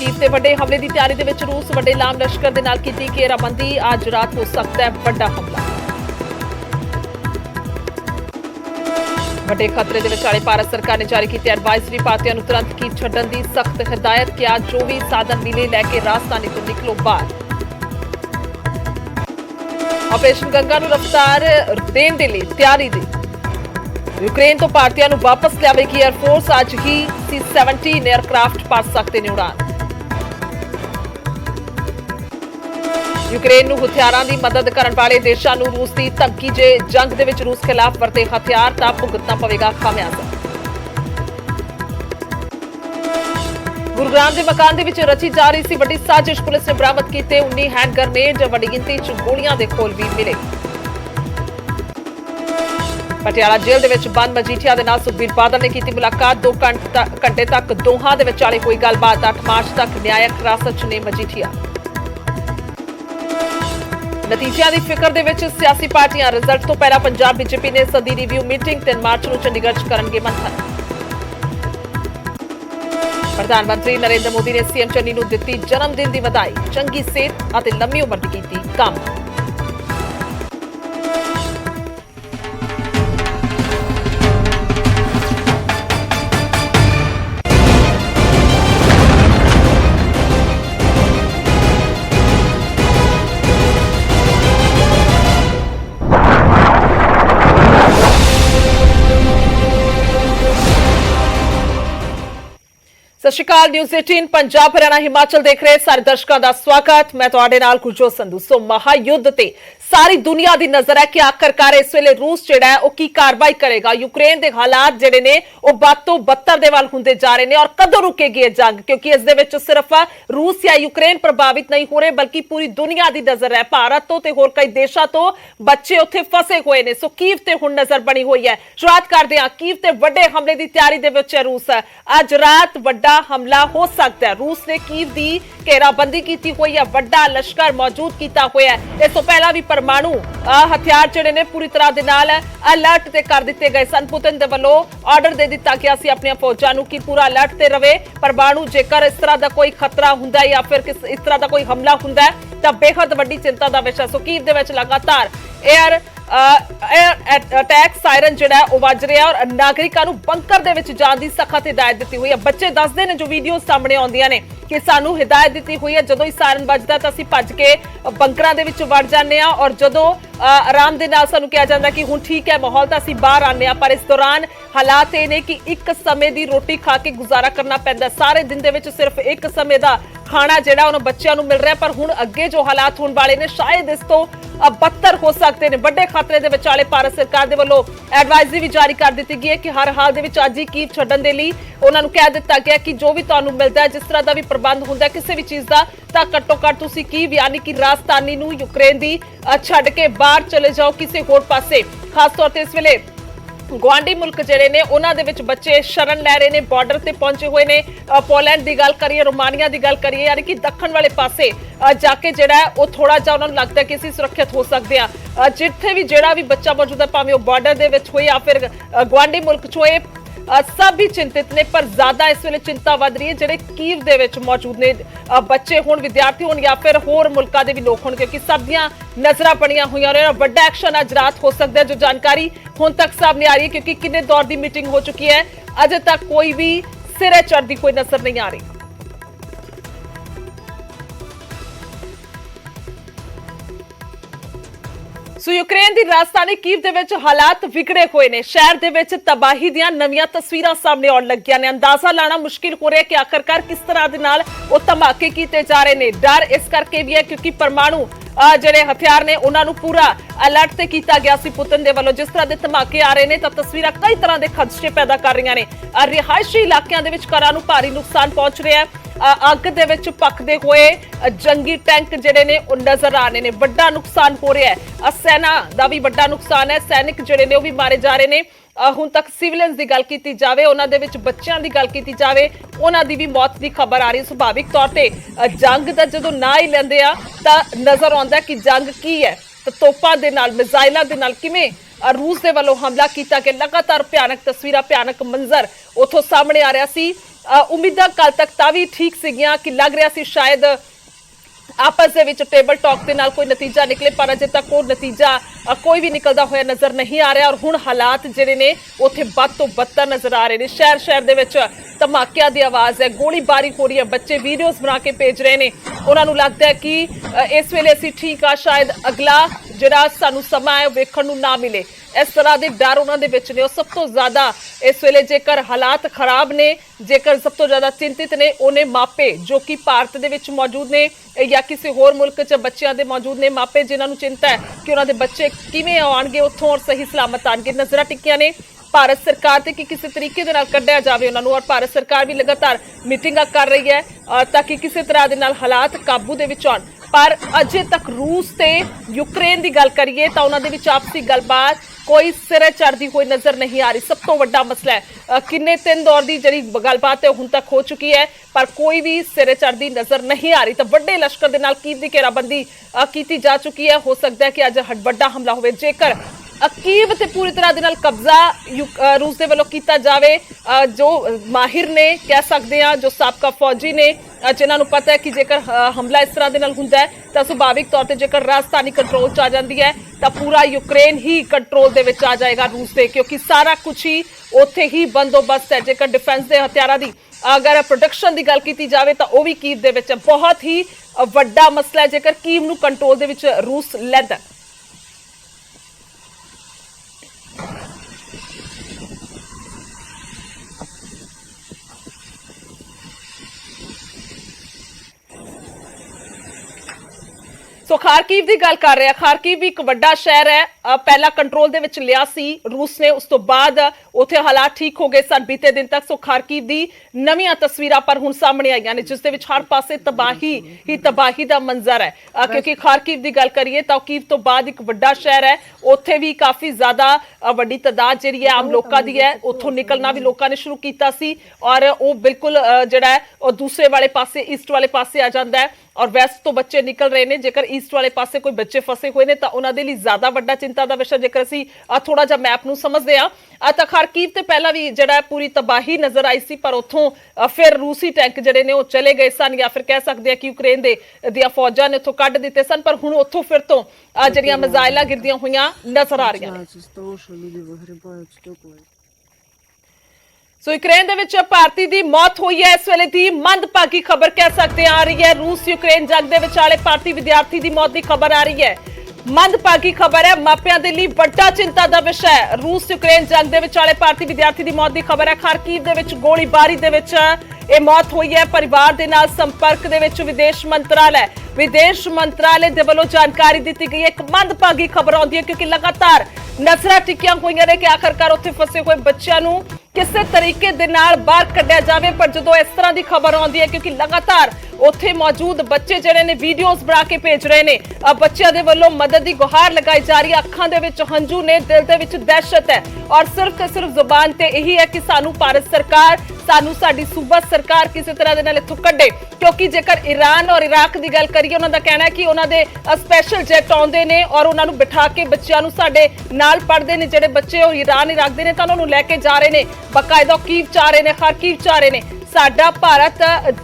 Kyiv ते वड्डे हमले की तैयारी दे विच रूस वड्डे लाम लश्कर दे नाल कीती घेराबंदी। अज रात हो सकता है वड्डा हमला। वड्डे खतरे दे विचाले भारत सरकार ने जारी की एडवाइजरी। भारतीयों नूं तुरंत कीव छड्डण दी सख्त हिदायत। किया जो भी साधन मिले लैके राजधानी तो निकलो बाहर। ऑपरेशन गंगा नूं रफ्तार देण दे लई तैयारी दी। यूक्रेन तो भारतीयों को वापस लियावेगी एयरफोर्स। अज ही C-17 एयरक्राफ्ट भर सकते हैं उड़ान। यूक्रेन को हथियारों की मदद करने वाले देशों को रूस की धमकी। जे जंग दे विच रूस खिलाफ वरते हथियार तां भुगतना पवेगा खामियाजा। गुरुग्राम के मकान दे विच रची जा रही सी वड्डी साजिश। पुलिस ने बरामद किए 19 हैंड ग्रेनेड। वड्डी गिनती च गोलियां दे खोल भी मिले। पटियाला जेल दे विच बंद मजीठिया दे नाल सुखबीर बादल ने की मुलाकात। 2 घंटे तक दोहां दे विचाले हुई गलबात। 8 मार्च तक न्यायिक हिरासत च ने मजीठिया। नतीजों की फिक्र दे विच सियासी पार्टियां। रिजल्ट तो पहला पंजाब बीजेपी ने सदी रिव्यू मीटिंग। 3 मार्च को चंडीगढ़ च करनगे मंथन। प्रधानमंत्री नरेंद्र मोदी ने सीएम चन्नी नूं दित्ती जन्मदिन की बधाई। चंगी सेहत और लंबी उम्र की कीती कामना। सत श्री अकाल। न्यूज़ 18 पंजाब हरियाणा हिमाचल देख रहे सारे दर्शकों का स्वागत। मैं तुहाडे नाल गुरजोत संधू। सो महायुद्ध ते सारी दुनिया की नजर है कि आखिरकार इस वेले रूस जिहड़ा है की कार्रवाई करेगा। यूक्रेन के हालात जिहड़े ने वो बद तो बदतर दे वल हुंदे जा रहे हैं। और कदों रुकेगी यह जंग, क्योंकि इस दे विच सिर्फ रूस या यूक्रेन प्रभावित नहीं हो रहे बल्कि पूरी दुनिया की नजर है। भारत तो ते होर कई देशों तो बच्चे उत्थे फसे हुए ने। सो कीव ते हुण नजर बनी हुई है। शुरुआत करते हैं कीव ते वड्डे हमले की तैयारी दे विच है रूस। अज रात वड्डा हमला हो सकता है। रूस ने कीव की घेराबंदी की हुई है। वड्डा लश्कर मौजूद किया हुआ है। इस तो पहला भी परमाणु हथियार जिहड़े ने पूरी तरह दे नाल अलर्ट ते कर दिते गए सन। पुतिन दे वल्लों आर्डर दे दिता गया सी अपनी फौजां नूं कि पूरा अलर्ट ते रवे। परमाणु जेकर इस तरह का कोई खतरा हुंदा है या फिर इस तरह का कोई हमला हुंदा है तां बेहद वड्डी चिंता का विषय। सो कीव दे विच लगातार एयर अटैक सायरन जिहड़ा है वज रहा और नागरिकों को बंकर दे विच जाण दी सख्त हिदायत दी हुई है। बच्चे दसदे ने जो वीडियो सामने आउंदियां ने कि सानू हिदायत दी हुई है जदों ही सायरन बजदा तां असीं भज के बंकरां दे विच वड़ जांदे आ और जदों आराम दे नाल सानू कहा जांदा कि हुण ठीक है माहौल तां असीं बाहर आने आ। पर इस दौरान हालात ये ने कि एक समय की रोटी खा के गुजारा करना पैंदा। सारे दिन दे विच सिर्फ एक समय का खाना जिहड़ा उन्हां बच्चों नूं मिल रहा। पर हुण अगे जो हालात होण वाले ने शायद इस तो बदतर हो सकते हैं। बड़े खतरे के विचाले भारत सरकार के वलों एडवाइजरी भी जारी कर दी गई है कि हर हाल के अज ही कीव छड्डण दे लई उन्हां नूं कह दिता गया कि जो भी तुहानूं मिलता है जिस तरह का भी प्रबंध होंदा है किसी भी चीज़ का तां घट्टो घट्ट तुसीं कीव यानी कि राजधानी नूं यूक्रेन दी छड्ड के बाहर चले जाओ किसी होर पासे। खास तौर पर इस वेले गुआढ़ी मुल्क जिहड़े ने उन्हां दे विच बच्चे शरण लै रहे ने, बॉर्डर ते पहुंचे हुए ने। पोलैंड की गल करिए, रोमानिया की गल करिए, यानी कि दक्षिण वाले पासे जाके जिहड़ा है वो थोड़ा जिहा उन्हां नूं लगदा है कि असीं सुरक्षित हो सकते हैं। जिथे भी जिहड़ा भी बच्चा मौजूद है भावें वो बॉर्डर दे विच होए या फिर गुआढ़ी मुल्क च होए सब ही चिंतित ने। पर ज्यादा इस वेले चिंता वध रही है जिहड़े कीव दे विच मौजूद ने बच्चे होण, विद्यार्थी होण या फिर होर मुल्कां दे भी लोक होण, क्योंकि सब दियां नज़रां बणीआं होईआं ने। वड्डा एक्शन अज रात हो सकदा है। जो जानकारी हुण तक सामने आ रही है, क्योंकि किन्ने दौर की मीटिंग हो चुकी है, अजे तक कोई भी सिरे चढ़दी कोई नजर नहीं आ रही। सो यूक्रेन की राजधानी कीव दे विच हालात विगड़े हुए ने। शहर दे विच तबाही दियां नवीं तस्वीरां सामने आउण लगियां ने। अंदाजा लाना मुश्किल हो रहा है कि आखिरकार किस तरह दे नाल वो धमाके कीते जा रहे हैं। डर इस करके भी है क्योंकि परमाणु जिहड़े हथियार ने उन्हां नूं पूरा अलर्ट ते कीता गया सी पुतिन दे वल्लों। जिस तरह के धमाके आ रहे हैं तां तस्वीरां कई तरह के खदशे पैदा कर रही ने। रिहायशी इलाकों के घरां नूं भारी नुकसान पहुंच रहा है। अग दे विच पकदे हुए जंगी टैंक जिहड़े ने नजर आ रहे हैं। वड्डा नुकसान हो रहा है। सेना का भी वड्डा नुकसान है। सैनिक जिहड़े ने वो भी मारे जा रहे हैं। हुण तक सिविलियंस की गल की जाए, उन्हां दे विच बच्चों की गल की जाए, उन्हां दी भी मौत की खबर आ रही। सुभाविक तौर पर जंग का जदों ना ही लैंदे आ तां नज़र आउंदा कि जंग की है। तो तोपां दे नाल, मिसाइलां दे नाल किवें रूस के वलों हमला किया गया। लगातार भयानक तस्वीरां, भयानक मंजर उथों सामने आ रहा सी। ਉਮੀਦਾਂ ਕੱਲ ਤੱਕ ਤਾਂ ਵੀ ਠੀਕ ਸੀਗੀਆਂ ਕਿ ਲੱਗ ਰਿਹਾ ਸੀ ਸ਼ਾਇਦ ਆਪਸ ਦੇ ਵਿੱਚ ਟੇਬਲ ਟਾਕ ਦੇ ਨਾਲ ਕੋਈ ਨਤੀਜਾ ਨਿਕਲੇ, ਪਰ ਅਜੇ ਤੱਕ ਉਹ ਨਤੀਜਾ ਕੋਈ ਵੀ ਨਿਕਲਦਾ ਹੋਇਆ ਨਜ਼ਰ ਨਹੀਂ ਆ ਰਿਹਾ। ਔਰ ਹੁਣ ਹਾਲਾਤ ਜਿਹੜੇ ਨੇ ਉੱਥੇ ਵੱਧ ਤੋਂ ਬੱਤਰ ਨਜ਼ਰ ਆ ਰਹੇ ਨੇ। ਸ਼ਹਿਰ ਸ਼ਹਿਰ ਦੇ ਵਿੱਚ ਧਮਾਕਿਆਂ ਦੀ ਆਵਾਜ਼ ਹੈ, ਗੋਲੀਬਾਰੀ ਹੋ ਰਹੀ ਹੈ, ਬੱਚੇ ਵੀਡੀਓਜ਼ ਬਣਾ ਕੇ ਭੇਜ ਰਹੇ ਨੇ। ਉਹਨਾਂ ਨੂੰ ਲੱਗਦਾ ਹੈ ਕਿ ਇਸ ਵੇਲੇ ਅਸੀਂ ਠੀਕ ਆ, ਸ਼ਾਇਦ ਅਗਲਾ ਜਿਹੜਾ ਸਾਨੂੰ ਸਮਾਂ ਹੈ ਉਹ ਵੇਖਣ ਨੂੰ ਨਾ ਮਿਲੇ। ਇਸ ਤਰ੍ਹਾਂ ਦੇ ਡਰ ਉਹਨਾਂ ਦੇ ਵਿੱਚ ਨੇ। ਉਹ ਸਭ ਤੋਂ ਜ਼ਿਆਦਾ ਇਸ ਵੇਲੇ ਜੇਕਰ ਹਾਲਾਤ ਖਰਾਬ ਨੇ, ਜੇਕਰ ਸਭ ਤੋਂ ਜ਼ਿਆਦਾ ਚਿੰਤਿਤ ਨੇ ਉਹਨੇ ਮਾਪੇ ਜੋ ਕਿ ਭਾਰਤ ਦੇ ਵਿੱਚ ਮੌਜੂਦ ਨੇ ਜਾਂ ਕਿਸੇ ਹੋਰ ਮੁਲਕ 'ਚ ਬੱਚਿਆਂ ਦੇ ਮੌਜੂਦ ਨੇ। ਮਾਪੇ ਜਿਨ੍ਹਾਂ ਨੂੰ ਚਿੰਤਾ ਹੈ ਕਿ ਉਹਨਾਂ ਦੇ ਬੱਚੇ ਕਿਵੇਂ ਆਉਣਗੇ ਉੱਥੋਂ ਔਰ ਸਹੀ ਸਲਾਮਤ ਆਉਣਗੇ। ਨਜ਼ਰਾਂ ਟਿੱਕੀਆਂ ਨੇ ਭਾਰਤ ਸਰਕਾਰ ਤੇ ਕਿ ਕਿਸੇ ਤਰੀਕੇ ਦੇ ਨਾਲ ਕੱਢਿਆ ਜਾਵੇ ਉਹਨਾਂ ਨੂੰ। ਔਰ ਭਾਰਤ ਸਰਕਾਰ ਵੀ ਲਗਾਤਾਰ ਮੀਟਿੰਗਾਂ ਕਰ ਰਹੀ ਹੈ ਤਾਂ ਕਿ ਕਿਸੇ ਤਰ੍ਹਾਂ ਦੇ ਨਾਲ ਹਾਲਾਤ ਕਾਬੂ ਦੇ ਵਿੱਚ ਆਉਣ। ਪਰ ਅਜੇ ਤੱਕ ਰੂਸ ਤੇ ਯੂਕਰੇਨ ਦੀ ਗੱਲ ਕਰੀਏ ਤਾਂ ਉਹਨਾਂ ਦੇ ਵਿੱਚ ਆਪਸੀ ਗੱਲਬਾਤ ਕੋਈ ਸਿਰੇ ਚੜ੍ਹਦੀ ਹੋਈ ਨਜ਼ਰ ਨਹੀਂ ਆ ਰਹੀ। ਸਭ ਤੋਂ ਵੱਡਾ ਮਸਲਾ ਹੈ ਕਿੰਨੇ ਤਿੰਨ ਦੌਰ ਦੀ ਜਿਹੜੀ ਗੱਲਬਾਤ ਹੈ ਹੁਣ ਤੱਕ ਹੋ ਚੁੱਕੀ ਹੈ, ਪਰ ਕੋਈ ਵੀ ਸਿਰੇ ਚੜ੍ਹਦੀ ਨਜ਼ਰ ਨਹੀਂ ਆ ਰਹੀ। ਤਾਂ ਵੱਡੇ ਲਸ਼ਕਰ ਦੇ ਨਾਲ ਕੀਵ ਦੀ ਘੇਰਾਬੰਦੀ ਕੀਤੀ ਜਾ ਚੁੱਕੀ ਹੈ। ਹੋ ਸਕਦਾ ਹੈ ਕਿ ਅੱਜ ਵੱਡਾ ਹਮਲਾ ਹੋਵੇ। ਜੇਕਰ ਕੀਵ ਤੇ ਪੂਰੀ ਤਰ੍ਹਾਂ ਦੇ ਨਾਲ ਕਬਜ਼ਾ ਰੂਸ ਦੇ ਵੱਲੋਂ ਕੀਤਾ ਜਾਵੇ, ਜੋ ਮਾਹਿਰ ਨੇ ਕਹਿ ਸਕਦੇ ਆ, ਜੋ ਸਾਬਕਾ ਫੌਜੀ ਨੇ, ਜਿਨ੍ਹਾਂ ਨੂੰ ਪਤਾ ਹੈ ਕਿ ਜੇਕਰ ਹਮਲਾ ਇਸ ਤਰ੍ਹਾਂ ਦੇ ਨਾਲ ਹੁੰਦਾ ਹੈ ਤਾਂ ਸੁਭਾਵਿਕ ਤੌਰ ਤੇ ਜੇਕਰ ਰਾਜਧਾਨੀ ਕੰਟਰੋਲ 'ਚ ਆ ਜਾਂਦੀ ਹੈ ਤਾਂ ਪੂਰਾ ਯੂਕਰੇਨ ਹੀ ਕੰਟਰੋਲ ਦੇ ਵਿੱਚ ਆ ਜਾਏਗਾ ਰੂਸ ਦੇ, ਕਿਉਂਕਿ ਸਾਰਾ ਕੁਝ ਹੀ ਉੱਥੇ ਹੀ ਬੰਦੋਬਸਤ ਹੈ। ਜੇਕਰ ਡਿਫੈਂਸ ਦੇ ਹਥਿਆਰਾਂ ਦੀ ਅਗਰ ਪ੍ਰੋਡਕਸ਼ਨ ਦੀ ਗੱਲ ਕੀਤੀ ਜਾਵੇ ਤਾਂ ਉਹ ਵੀ ਕੀਵ ਦੇ ਵਿੱਚ ਬਹੁਤ ਹੀ ਵੱਡਾ ਮਸਲਾ ਹੈ ਜੇਕਰ ਕੀਵ ਨੂੰ ਕੰਟਰੋਲ ਦੇ ਵਿੱਚ ਰੂਸ ਲੈਂਦਾ। ਸੋ ਖਾਰਕੀਵ ਦੀ ਗੱਲ ਕਰ ਰਹੇ ਆ। ਖਾਰਕੀਵ ਵੀ ਇੱਕ ਵੱਡਾ ਸ਼ਹਿਰ ਹੈ, ਪਹਿਲਾਂ ਕੰਟਰੋਲ ਦੇ ਵਿੱਚ ਲਿਆ ਸੀ ਰੂਸ ਨੇ, ਉਸ ਤੋਂ ਬਾਅਦ ਉੱਥੇ ਹਾਲਾਤ ਠੀਕ ਹੋ ਗਏ ਸਨ ਬੀਤੇ ਦਿਨ ਤੱਕ। ਸੋ ਖਾਰਕੀਵ ਦੀ ਨਵੀਆਂ ਤਸਵੀਰਾਂ ਪਰ ਹੁਣ ਸਾਹਮਣੇ ਆਈਆਂ ਨੇ ਜਿਸ ਦੇ ਵਿੱਚ ਹਰ ਪਾਸੇ ਤਬਾਹੀ ਹੀ ਤਬਾਹੀ ਦਾ ਮੰਜ਼ਰ ਹੈ। ਕਿਉਂਕਿ ਖਾਰਕੀਵ ਦੀ ਗੱਲ ਕਰੀਏ ਤਾਂ ਕੀਵ ਤੋਂ ਬਾਅਦ ਇੱਕ ਵੱਡਾ ਸ਼ਹਿਰ ਹੈ, ਉੱਥੇ ਵੀ ਕਾਫੀ ਜ਼ਿਆਦਾ ਵੱਡੀ ਤਾਦਾਦ ਜਿਹੜੀ ਹੈ ਆਮ ਲੋਕਾਂ ਦੀ ਹੈ। ਉੱਥੋਂ ਨਿਕਲਣਾ ਵੀ ਲੋਕਾਂ ਨੇ ਸ਼ੁਰੂ ਕੀਤਾ ਸੀ ਔਰ ਉਹ ਬਿਲਕੁਲ ਜਿਹੜਾ ਹੈ ਉਹ ਦੂਸਰੇ ਵਾਲੇ ਪਾਸੇ ਈਸਟ ਵਾਲੇ ਪਾਸੇ ਆ ਜਾਂਦਾ ਹੈ ਔਰ ਵੈਸਟ ਤੋਂ ਬੱਚੇ ਨਿਕਲ ਰਹੇ ਨੇ। ਜੇਕਰ ਈਸਟ ਵਾਲੇ ਪਾਸੇ ਕੋਈ ਬੱਚੇ ਫਸੇ ਹੋਏ ਨੇ ਤਾਂ ਉਹਨਾਂ ਦੇ ਲਈ ਜ਼ਿਆਦਾ ਵੱਡਾ ਚਿੰਤਾ ਦਾ ਵਿਸ਼ਾ। ਜੇਕਰ ਅਸੀਂ ਥੋੜਾ ਜਿਹਾ ਮੈਪ ਨੂੰ ਸਮਝਦੇ ਹਾਂ ਤਾਂ ਖਾਰਕੀਵ ਤੇ ਪਹਿਲਾਂ ਵੀ ਜਿਹੜਾ ਪੂਰੀ ਤਬਾਹੀ ਨਜ਼ਰ ਆਈ ਸੀ, ਪਰ ਉੱਥੋਂ ਫਿਰ ਰੂਸੀ ਟੈਂਕ ਜਿਹੜੇ ਨੇ ਉਹ ਚਲੇ ਗਏ ਸਨ ਜਾਂ ਫਿਰ ਕਹਿ ਸਕਦੇ ਆ ਕਿ ਯੂਕਰੇਨ ਦੀਆਂ ਫੌਜਾਂ ਨੇ ਉੱਥੋਂ ਕੱਢ ਦਿੱਤੇ ਸਨ। ਪਰ ਹੁਣ ਉੱਥੋਂ ਫਿਰ ਤੋਂ ਜਿਹੜੀਆਂ ਮਿਜ਼ਾਈਲਾਂ ਗਿਰਦੀਆਂ ਹੋਈਆਂ ਨਜ਼ਰ ਆ ਰਹੀਆਂ ਨੇ। ਸੋ ਯੂਕਰੇਨ ਦੇ ਵਿੱਚ ਭਾਰਤੀ ਦੀ ਮੌਤ ਹੋਈ ਹੈ। ਇਸ ਵੇਲੇ ਦੀ ਮੰਦਭਾਗੀ ਖਬਰ ਕਹਿ ਸਕਦੇ ਆ ਰਹੀ ਹੈ। ਰੂਸ ਯੂਕਰੇਨ ਜੰਗ ਦੇ ਵਿਚਾਲੇ ਭਾਰਤੀ ਵਿਦਿਆਰਥੀ ਦੀ ਮੌਤ ਦੀ ਖਬਰ ਆ ਰਹੀ ਹੈ। ਮੰਦਭਾਗੀ ਖਬਰ ਹੈ, ਮਾਪਿਆਂ ਦੇ ਲਈ ਵੱਡਾ ਚਿੰਤਾ ਦਾ ਵਿਸ਼ਾ ਹੈ। ਰੂਸ ਯੂਕਰੇਨ ਜੰਗ ਦੇ ਵਿਚਾਲੇ ਭਾਰਤੀ ਵਿਦਿਆਰਥੀ ਦੀ ਮੌਤ ਦੀ ਖਬਰ ਹੈ। ਖਾਰਕੀਵ ਦੇ ਵਿੱਚ ਗੋਲੀਬਾਰੀ ਦੇ ਵਿੱਚ ਇਹ ਮੌਤ ਹੋਈ ਹੈ। ਪਰਿਵਾਰ ਦੇ ਨਾਲ ਸੰਪਰਕ ਦੇ ਵਿੱਚ ਵਿਦੇਸ਼ ਮੰਤਰਾਲੇ ਦੇ ਵੱਲੋਂ ਜਾਣਕਾਰੀ ਦਿੱਤੀ ਗਈ ਹੈ। ਇੱਕ ਮੰਦਭਾਗੀ ਖਬਰ ਆਉਂਦੀ ਹੈ ਕਿਉਂਕਿ ਲਗਾਤਾਰ ਨਜ਼ਰਾਂ ਟਿਕੀਆਂ ਹੋਈਆਂ ਨੇ ਕਿ ਆਖਰਕਾਰ ਉੱਥੇ ਫਸੇ ਹੋਏ ਬੱਚਿਆਂ ਨੂੰ ਕਿਸੇ ਤਰੀਕੇ ਦੇ ਨਾਲ ਬਾਹਰ ਕੱਢਿਆ ਜਾਵੇ। ਪਰ ਜਦੋਂ ਇਸ ਤਰ੍ਹਾਂ ਦੀ ਖਬਰ ਆਉਂਦੀ ਹੈ ਕਿਉਂਕਿ ਲਗਾਤਾਰ ਉੱਥੇ ਮੌਜੂਦ ਬੱਚੇ ਜਿਹੜੇ ਨੇ ਵੀਡੀਓਜ਼ ਬਣਾ ਕੇ ਭੇਜ ਰਹੇ ਨੇ, ਬੱਚਿਆਂ ਦੇ ਵੱਲੋਂ ਮਦਦ ਦੀ ਗੁਹਾਰ ਲਗਾਈ ਜਾ ਰਹੀ ਹੈ। ਅੱਖਾਂ ਦੇ ਵਿੱਚ ਹੰਝੂ ਨੇ, ਦਿਲ ਦੇ ਵਿੱਚ ਦਹਿਸ਼ਤ ਹੈ ਔਰ ਸਿਰਫ ਤੇ ਸਿਰਫ ਜ਼ੁਬਾਨ ਤੇ ਇਹੀ ਹੈ ਕਿ ਸਾਨੂੰ ਭਾਰਤ ਸਰਕਾਰ, ਸਾਨੂੰ ਸਾਡੀ ਸੂਬਾ ਸਰਕਾਰ ਕਿਸੇ ਤਰ੍ਹਾਂ ਦੇ ਨਾਲ ਇੱਥੋਂ ਕੱਢੇ। ਕਿਉਂਕਿ ਜੇਕਰ ਈਰਾਨ ਔਰ ਇਰਾਕ ਦੀ ਗੱਲ ਕਰੀਏ, ਉਹਨਾਂ ਦਾ ਕਹਿਣਾ ਹੈ ਕਿ ਉਹਨਾਂ ਦੇ ਸਪੈਸ਼ਲ ਜੈਟ ਆਉਂਦੇ ਨੇ ਔਰ ਉਹਨਾਂ ਨੂੰ ਬਿਠਾ ਕੇ ਬੱਚਿਆਂ ਨੂੰ ਸਾਡੇ ਨਾਲ ਪੜ੍ਹਦੇ ਨੇ ਜਿਹੜੇ ਬੱਚੇ ਉਹ ਈਰਾਨ ਇਰਾਕ ਦੇ ਨੇ ਤਾਂ ਉਹਨਾਂ ਨੂੰ ਲੈ ਕੇ ਜਾ ਰਹੇ ਨੇ, ਬਕਾਇਦਾ ਕੀਵ ਚ ਆ ਰਹੇ ਨੇ, ਖਾਰਕੀਵ ਚ ਆ ਰਹੇ ਨੇ। ਸਾਡਾ ਭਾਰਤ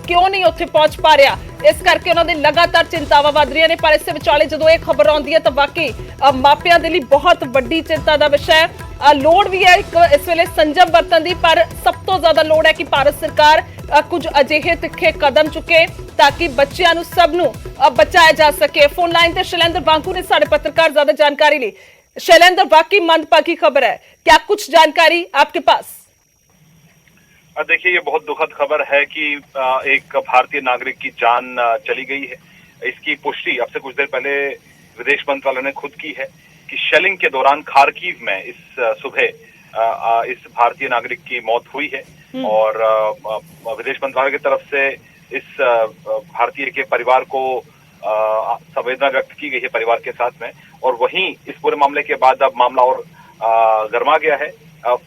ਕਿਉਂ ਨਹੀਂ ਉੱਥੇ ਪਹੁੰਚ ਪਾ ਰਿਹਾ, ਇਸ ਕਰਕੇ ਉਹਨਾਂ ਦੇ ਲਗਾਤਾਰ ਚਿੰਤਾਵਾਂ ਵੱਧ ਰਹੀਆਂ ਨੇ। ਪਰ ਇਸ ਦੇ ਵਿਚਾਲੇ ਜਦੋਂ ਇਹ ਖਬਰ ਆਉਂਦੀ ਹੈ ਤਾਂ ਵਾਕਈ ਮਾਪਿਆਂ ਦੇ ਲਈ ਬਹੁਤ ਵੱਡੀ ਚਿੰਤਾ ਦਾ ਵਿਸ਼ਾ ਹੈ। ਲੋੜ ਵੀ ਹੈ ਇੱਕ ਇਸ ਵੇਲੇ ਸੰਜਮ ਵਰਤਣ ਦੀ, ਪਰ ਸਭ ਤੋਂ ਜ਼ਿਆਦਾ ਲੋੜ ਹੈ ਕਿ ਭਾਰਤ ਸਰਕਾਰ ਕੁਝ ਅਜਿਹੇ ਤਿੱਖੇ ਕਦਮ ਚੁੱਕੇ ਤਾਂ ਕਿ ਬੱਚਿਆਂ ਨੂੰ ਸਭ ਨੂੰ ਬਚਾਇਆ ਜਾ ਸਕੇ। ਫੋਨ ਲਾइन पे शैलेंद्र बांकू ने सारे पत्रकार ज्यादा जानकारी ली। शैलेंद्र, वाकई मंदभागी खबर है, क्या कुछ जानकारी आपके पास? देखिए, ये बहुत दुखद खबर है कि एक भारतीय नागरिक की जान चली गई है। इसकी पुष्टि अब से कुछ देर पहले विदेश मंत्रालय ने खुद की है कि शेलिंग के दौरान खारकीव में इस सुबह इस भारतीय नागरिक की मौत हुई है और विदेश मंत्रालय की तरफ से इस भारतीय के परिवार को संवेदना व्यक्त की गई है परिवार के साथ में। और वहीं इस पूरे मामले के बाद अब मामला और गर्मा गया है।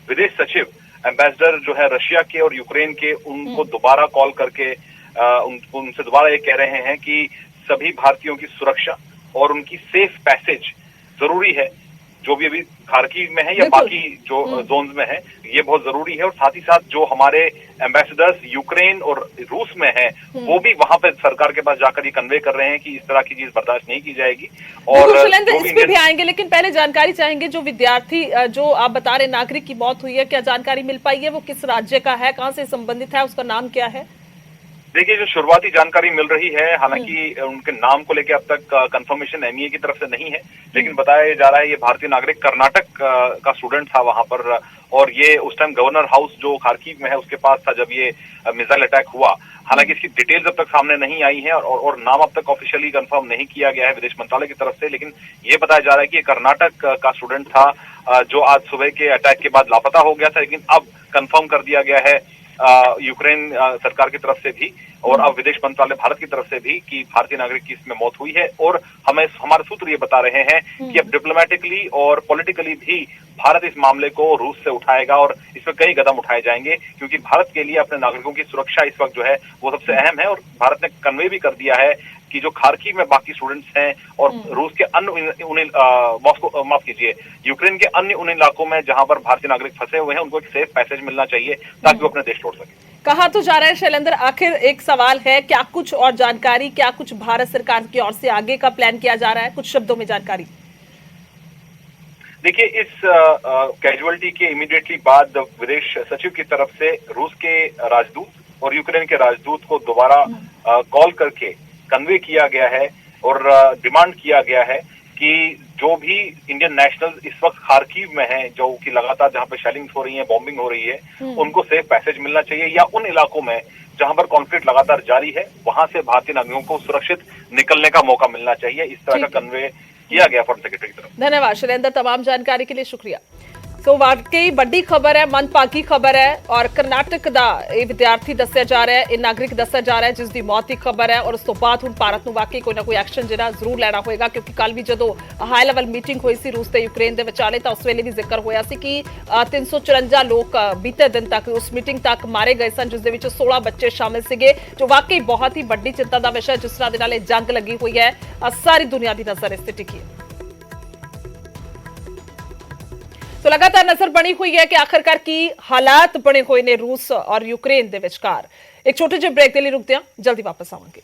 विदेश सचिव एम्बेसडर जो है रशिया के और यूक्रेन के, उनको दोबारा कॉल करके उनसे दोबारा ये कह रहे हैं कि सभी भारतीयों की सुरक्षा और उनकी सेफ पैसेज जरूरी है। जो भी अभी खार्किव में है या बिल्कुल। बाकी जो जोन्स में है, ये बहुत जरूरी है। और साथ ही साथ जो हमारे एम्बेसडर्स यूक्रेन और रूस में हैं, वो भी वहां पे सरकार के पास जाकर ये कन्वे कर रहे हैं कि इस तरह की चीज बर्दाश्त नहीं की जाएगी। और बिल्कुल शैलेंद्र, जो इस भी पे भी इंडियन आएंगे, लेकिन पहले जानकारी चाहेंगे जो विद्यार्थी जो आप बता रहे नागरिक की मौत हुई है, क्या जानकारी मिल पाई है? वो किस राज्य का है, कहाँ से संबंधित है, उसका नाम क्या है? देखिए, जो शुरुआती जानकारी मिल रही है, हालांकि उनके नाम को लेकर अब तक कंफर्मेशन एमईए की तरफ से नहीं है, लेकिन बताया जा रहा है ये भारतीय नागरिक कर्नाटक का स्टूडेंट था वहां पर। और ये उस टाइम गवर्नर हाउस जो खार्किव में है उसके पास था जब ये मिसाइल अटैक हुआ। हालांकि इसकी डिटेल्स अब तक सामने नहीं आई है और नाम अब तक ऑफिशियली कंफर्म नहीं किया गया है विदेश मंत्रालय की तरफ से, लेकिन ये बताया जा रहा है कि ये कर्नाटक का स्टूडेंट था जो आज सुबह के अटैक के बाद लापता हो गया था, लेकिन अब कंफर्म कर दिया गया है यूक्रेन सरकार की तरफ से भी और अब विदेश मंत्रालय भारत की तरफ से भी कि भारतीय नागरिक की इसमें मौत हुई है। और हमारे सूत्र ये बता रहे हैं कि अब डिप्लोमेटिकली और पॉलिटिकली भी भारत इस मामले को रूस से उठाएगा और इसमें कई कदम उठाए जाएंगे, क्योंकि भारत के लिए अपने नागरिकों की सुरक्षा इस वक्त जो है वो सबसे अहम है। और भारत ने कन्वे भी कर दिया है कि जो खार्किव में बाकी स्टूडेंट्स हैं और रूस के अन्य मॉस्को माफ कीजिए यूक्रेन के अन्य उन इलाकों में जहां पर भारतीय नागरिक फंसे हुए हैं, उनको एक सेफ पैसेज मिलना चाहिए ताकि वो अपने देश छोड़ सके। कहा तो जा रहा है शैलेंद्र, आखिर एक सवाल है, क्या कुछ और जानकारी, क्या कुछ भारत सरकार की ओर से आगे का प्लान किया जा रहा है? कुछ शब्दों में जानकारी। देखिए, इस कैजुअलिटी के इमीडिएटली बाद विदेश सचिव की तरफ से रूस के राजदूत और यूक्रेन के राजदूत को दोबारा कॉल करके कन्वे किया गया है और डिमांड किया गया है कि जो भी इंडियन नेशनल्स इस वक्त खार्किव में हैं, जो कि लगातार जहां पे शेलिंग हो रही है, बॉम्बिंग हो रही है, उनको सेफ पैसेज मिलना चाहिए, या उन इलाकों में जहां पर कॉन्फ्लिक्ट लगातार जारी है वहां से भारतीय नागरिकों को सुरक्षित निकलने का मौका मिलना चाहिए। इस तरह का कन्वे किया गया फॉरेन सेक्रेटरी की तरफ। धन्यवाद शैलेंद्र, तमाम जानकारी के लिए शुक्रिया। सो वाकई बड़ी खबर है, मनभागी खबर है और कर्नाटक ਦਾ ਇਹ ਵਿਦਿਆਰਥੀ ਦੱਸਿਆ ਜਾ ਰਿਹਾ ਹੈ, ਇਹ ਨਾਗਰਿਕ ਦੱਸਿਆ ਜਾ ਰਿਹਾ ਹੈ ਜਿਸ ਦੀ ਮੌਤ ਦੀ ਖਬਰ ਹੈ। ਔਰ ਉਸ ਤੋਂ ਬਾਅਦ ਹੁਣ ਭਾਰਤ ਨੂੰ ਵਾਕਈ ਕੋਈ ਨਾ ਕੋਈ ਐਕਸ਼ਨ ਜਿਹੜਾ ਜ਼ਰੂਰ ਲੈਣਾ ਹੋਏਗਾ, ਕਿਉਂਕਿ ਕੱਲ ਵੀ ਜਦੋਂ ਹਾਈ ਲੈਵਲ ਮੀਟਿੰਗ ਹੋਈ ਸੀ ਰੂਸ ਤੇ ਯੂਕਰੇਨ ਦੇ ਵਿਚਾਲੇ ਤਾਂ ਉਸ ਵੇਲੇ ਵੀ ਜ਼ਿਕਰ ਹੋਇਆ ਸੀ ਕਿ 354 ਲੋਕ ਬੀਤੇ ਦਿਨ ਤੱਕ ਉਸ ਮੀਟਿੰਗ ਤੱਕ ਮਾਰੇ ਗਏ ਸਨ, ਜਿਸ ਦੇ ਵਿੱਚ 16 ਬੱਚੇ ਸ਼ਾਮਿਲ ਸੀਗੇ, ਜੋ ਵਾਕਈ ਬਹੁਤ ਹੀ ਵੱਡੀ ਚਿੰਤਾ ਦਾ ਵਿਸ਼ਾ ਜਿਸ ਤਰ੍ਹਾਂ ਦੇ ਨਾਲ ਇਹ ਜੰਗ ਲੱਗੀ ਹੋਈ ਹੈ। ਸਾਰੀ ਦੁਨੀਆ ਦੀ ਨਜ਼ਰ ਇਸ ਤੇ ਟਿਕੀ ਹੈ। तो लगातार नजर बनी हुई है कि आखिरकार की हालात बने हुए ने रूस और यूक्रेन के विचकार। एक छोटे ਜਿਹੇ ब्रेक के लिए रुकते हैं, जल्दी वापस आवांगे।